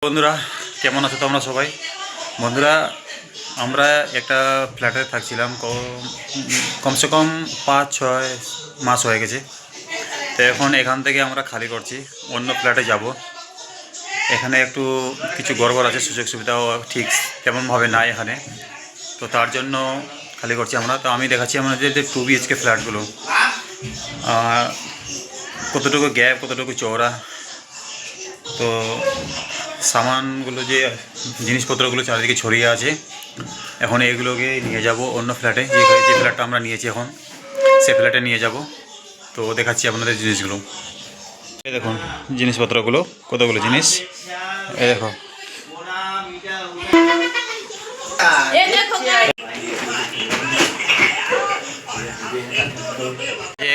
বন্ধুরা কেমন আছো তোমরা সবাই? বন্ধুরা আমরা একটা ফ্ল্যাটে থাকছিলাম কমসে কম 5-6 মাস হয়ে গেছে। তো এখন এখান থেকে আমরা খালি করছি, অন্য ফ্ল্যাটে যাব। এখানে একটু কিছু গড়বড় আছে, সুযোগ সুবিধাও ঠিক তেমনভাবে নাই এখানে। তো তার জন্য খালি করছি আমরা। তো আমি দেখাচ্ছি আমাদের যে 2 BHK ফ্ল্যাটগুলো কতটুকু গ্যাপ, কতটুকু চওড়া। তো সামানগুলো যে জিনিসপত্রগুলো চারিদিকে ছড়িয়ে আছে, এখন এগুলোকে নিয়ে যাব অন্য ফ্ল্যাটে। যে ফ্ল্যাটটা আমরা নিয়েছি এখন, সে ফ্ল্যাটে নিয়ে যাব। তো দেখাচ্ছি আপনাদের জিনিসগুলো। এই দেখুন জিনিসপত্রগুলো, কতগুলো জিনিস। এই দেখো,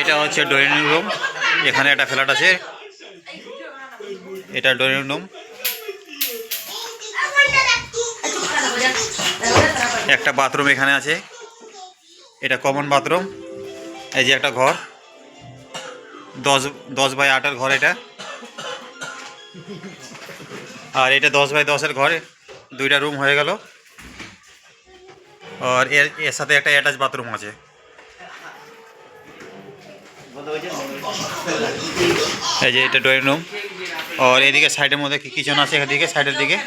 এটা হচ্ছে ড্রয়িং রুম। এখানে একটা ফ্ল্যাট আছে, এটা ড্রয়িং রুম। একটা বাথরুম এখানে আছে, এটা কমন বাথরুম। এই যে একটা ঘর, 10x8 ঘর এটা। আর এটা 10x10 ঘর, 2টা রুম হয়ে গেল। আর এর সাথে একটা অ্যাটাচ বাথরুম আছে। এই যে এটা ড্রয়িং রুম। আর এদিকে সাইডের মধ্যে কিচেন আছে, এদিকে সাইডের দিকে।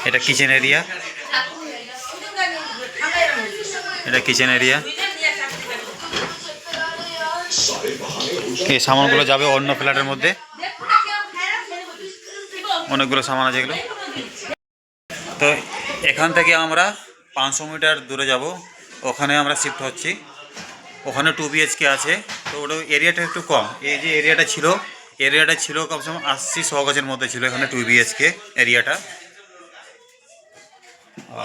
এটা কিচেন এরিয়া, এটা কিচেন এরিয়া। এই সামানগুলো যাবে অন্য ফ্ল্যাটের মধ্যে, অনেকগুলো সামান আছে এগুলো। তো এখান থেকে আমরা 500 মিটার দূরে যাব, ওখানে আমরা শিফট হচ্ছি। ওখানে 2 BHK আছে। তো ওটা এরিয়াটা একটু কম। এই যে এরিয়াটা ছিল কমসে কম 80-100 গজের মধ্যে ছিল এখানে 2 BHK এরিয়াটা।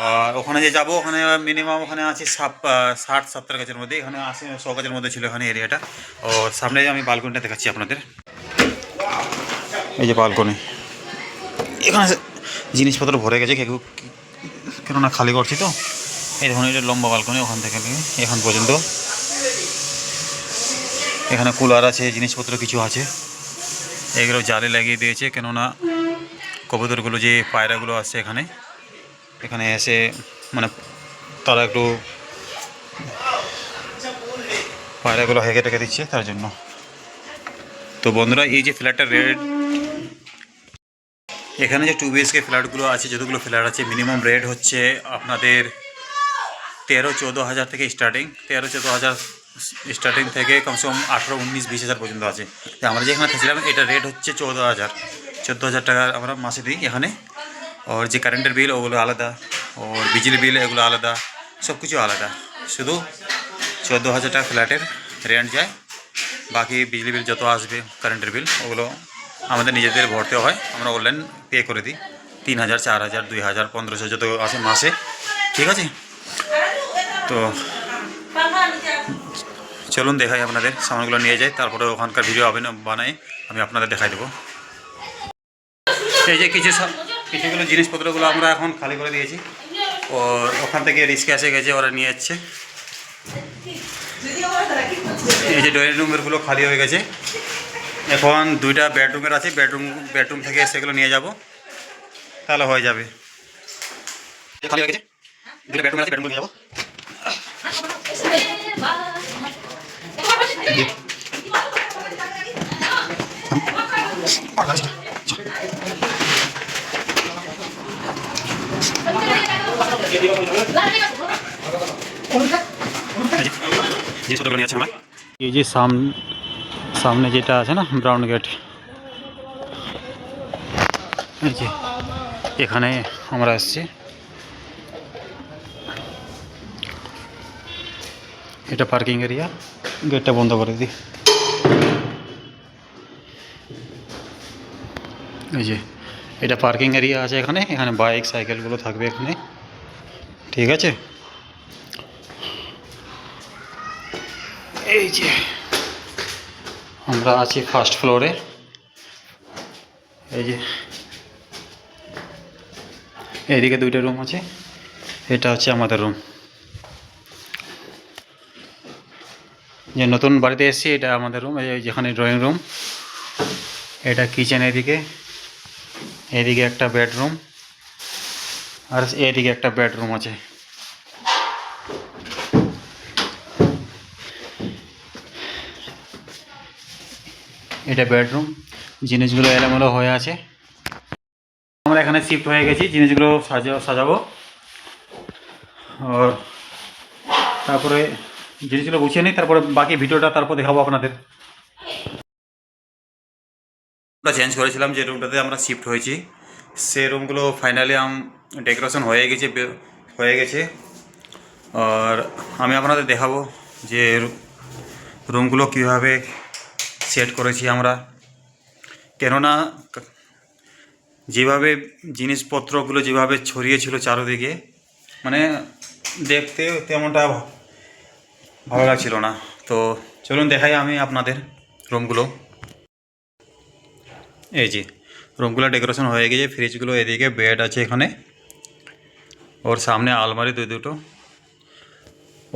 আর ওখানে যে যাব, ওখানে মিনিমাম ওখানে আছে 60-70 গজের মধ্যে, এখানে 80-100 গজের মধ্যে ছিল এখানে এরিয়াটা। ও সামনে আমি বালকনিটা দেখাচ্ছি আপনাদের। এই যে বালকনি, এখানে জিনিসপত্র ভরে গেছে, কেননা খালি করছি তো। এই দেখুন, এটা লম্বা বালকনি, ওখান থেকে এখান পর্যন্ত। এখানে কুলার আছে, জিনিসপত্র কিছু আছে। এগুলো জালে লাগিয়ে দিয়েছে, কেননা কবুতরগুলো যে পায়রাগুলো আছে এখানে এসে মানে তারা একটু পায়রাগুলো হেঁকে টেকে দিচ্ছে, তার জন্য। তো বন্ধুরা, এই যে ফ্ল্যাটটার রেট, এখানে যে 2 BHK ফ্ল্যাটগুলো আছে, যতগুলো ফ্ল্যাট আছে, মিনিমাম রেট হচ্ছে আপনাদের 13-14 হাজার থেকে স্টার্টিং। 13-14 হাজার স্টার্টিং থেকে কমসে কম 18-19-20 হাজার পর্যন্ত আছে। তো আমরা যেখানে থাকছিলাম, এটা রেট হচ্ছে 14 হাজার টাকা আমরা মাসে দিই এখানে। और যে কারেন্টের বিল ওগুলো আলাদা, और বিজলি বিল এগুলো আলাদা, সব কিছু আলাদা। শুধু 14 হাজার টাকা ফ্ল্যাটের রেন্ট যায়। বাকি বিজলি বিল যত আসবে, কারেন্টের বিল, ওগুলো আমাদের নিজেদের ভরতে হয়। আমরা অনলাইন পে করে দিই। 3,000, 4,000, 2,000, 1,500 যত আসে মাসে, ঠিক আছে। তো চলুন দেখাই আপনাদের, সামানগুলো নিয়ে যাই, তারপরে ওখানকার ভিডিও বানাই আমি আপনাদের দেখাই দেবো। এই যে কিছুগুলো জিনিসপত্রগুলো আমরা এখন খালি করে দিয়েছি। ও ওখান থেকে রিস্কে এসে গেছে, ওরা নিয়ে যাচ্ছে। এই যে ড্রয়িং রুমেরগুলো খালি হয়ে গেছে। এখন 2টা বেডরুমের আছে, বেডরুম থেকে সেগুলো নিয়ে যাব, তাহলে হয়ে যাবে। খালি হয়ে গেছে, 2টা বেডরুম আছে, বেডরুম নিয়ে যাবো। জিনিসপত্রগুলো নিয়ে আছে আমরা। এই যে সামনে যেটা আছে না, ব্রাউন গেট, এই যে এখানে আমরা আসছি। এটা পার্কিং এরিয়া, গেটটা বন্ধ করে দিই। এই যে এটা পার্কিং এরিয়া আছে, এখানে বাইক সাইকেলগুলো থাকবে এখানে, ঠিক আছে। এই যে আমরা আছি ফার্স্ট ফ্লোরে। এই যে এইদিকে 2টা রুম আছে, এটা হচ্ছে আমাদের রুম। যে নতুন বাড়িতে এসেছি, এটা আমাদের রুম। এই যেখানে ড্রয়িং রুম, এটা কিচেন, এদিকে এদিকে একটা বেডরুম, আর এদিকে একটা বেডরুম আছে। এটা বেডরুম, জিনিসগুলো এলোমেলো হয়ে আছে। আমরা এখানে শিফট হয়ে গেছি, জিনিসগুলো সাজাবো। আর তারপরে জিনিসগুলো গুছিয়ে নিই, তারপরে বাকি ভিডিওটা তারপর দেখাবো আপনাদের। আমরা চেঞ্জ করেছিলাম যে রুমটাতে আমরা শিফট হয়েছি, সে রুমগুলো ফাইনালি ডেকোরেশন হয়ে গেছে। আর আমি আপনাদের দেখাবো যে রুমগুলো কীভাবে সেট করেছি আমরা, কেননা যেভাবে জিনিসপত্রগুলো যেভাবে ছড়িয়েছিল চারদিকে, মানে দেখতে তেমনটা ভালো লাগছিল না। তো চলুন দেখাই আমি আপনাদের রুমগুলো। এই যে রুমগুলো ডেকোরেশন হয়ে গেছে, ফ্রিজগুলো এদিকে, বেড আছে এখানে, ওর সামনে আলমারি দুটো,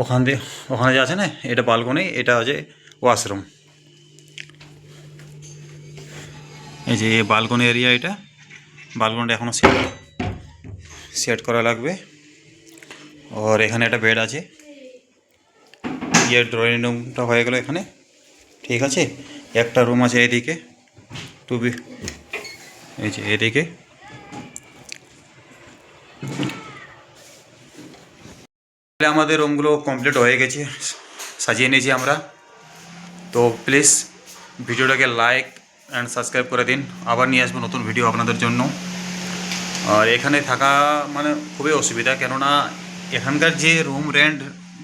ওখানে যে আছে না এটা বালকনি, এটা আছে ওয়াশরুম। এই যে বালকনি এরিয়া, এটা বালকনিটা এখনও সেট করা লাগবে। আর এখানে একটা বেড আছে, ড্রয়িং রুমটা হয়ে গেল এখানে, ঠিক আছে। একটা রুম আছে এদিকে, এই যে এদিকে। আমাদের রুমগুলো কমপ্লিট হয়ে গেছে, সাজিয়ে নিয়েছি আমরা। তো প্লিজ ভিডিওটাকে লাইক অ্যান্ড সাবস্ক্রাইব করে দিন, আবার নিয়ে আসবো নতুন ভিডিও আপনাদের জন্য। আর এখানে থাকা মানে খুবই অসুবিধা, কেননা এখানকার যে রুম রেন্ট,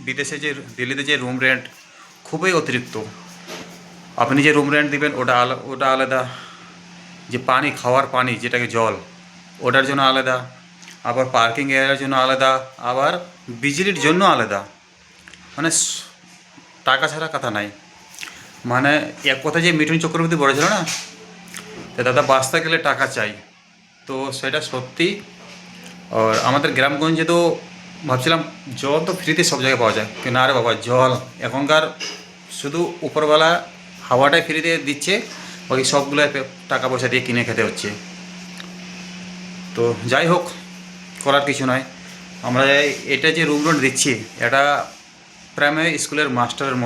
বিদেশে যে দিল্লিতে যে রুম রেন্ট খুবই অতিরিক্ত। আপনি যে রুম রেন্ট দেবেন ওটা আলাদা, যে পানি, খাওয়ার পানি যেটাকে জল, ওটার জন্য আলাদা, আবার পার্কিং এরিয়ার জন্য আলাদা, আবার বিজলির জন্য আলাদা। মানে টাকা ছাড়া কথা নাই। মানে এক কথা যে মিঠুন চক্রবর্তী বলেছিল না, তো দাদা বাঁচতে গেলে টাকা চাই, তো সেটা সত্যি। আর আমাদের গ্রামগঞ্জে তো ভাবছিলাম জল তো ফ্রিতে সব জায়গায় পাওয়া যায়, কিন্তু না রে বাবা, জল এখনকার শুধু উপরবেলা হাওয়াটাই ফ্রিতে দিচ্ছে, বাকি সবগুলো টাকা পয়সা দিয়ে কিনে খেতে হচ্ছে। তো যাই হোক, করার কিছু নয়। আমরা এটা যে রুম রেন্ট দিচ্ছি, এটা প্রাইমারি স্কুলের মাস্টারের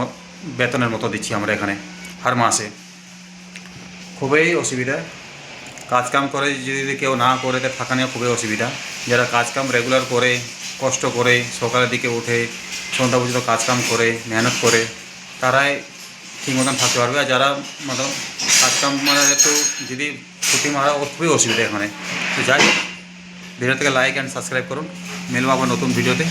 বেতনের মতো দিচ্ছি আমরা এখানে হার মাসে। খুবই অসুবিধা, কাজকাম করে যদি কেউ না করে, তো থাকা নিয়ে খুবই অসুবিধা। যারা কাজকাম রেগুলার করে, কষ্ট করে, সকালের দিকে উঠে সন্ধ্যা পর্যন্ত কাজকাম করে, মেহনত করে, তারাই ঠিক মতন থাকতে পারবে। আর যারা মতন কাজকাম মানে একটু যদি ছুটি মারা, ওর খুবই অসুবিধা এখানে। তো যাই হোক, ভিডিওটাকে লাইক অ্যান্ড সাবস্ক্রাইব করুন, মিলবো আবার নতুন ভিডিওতে।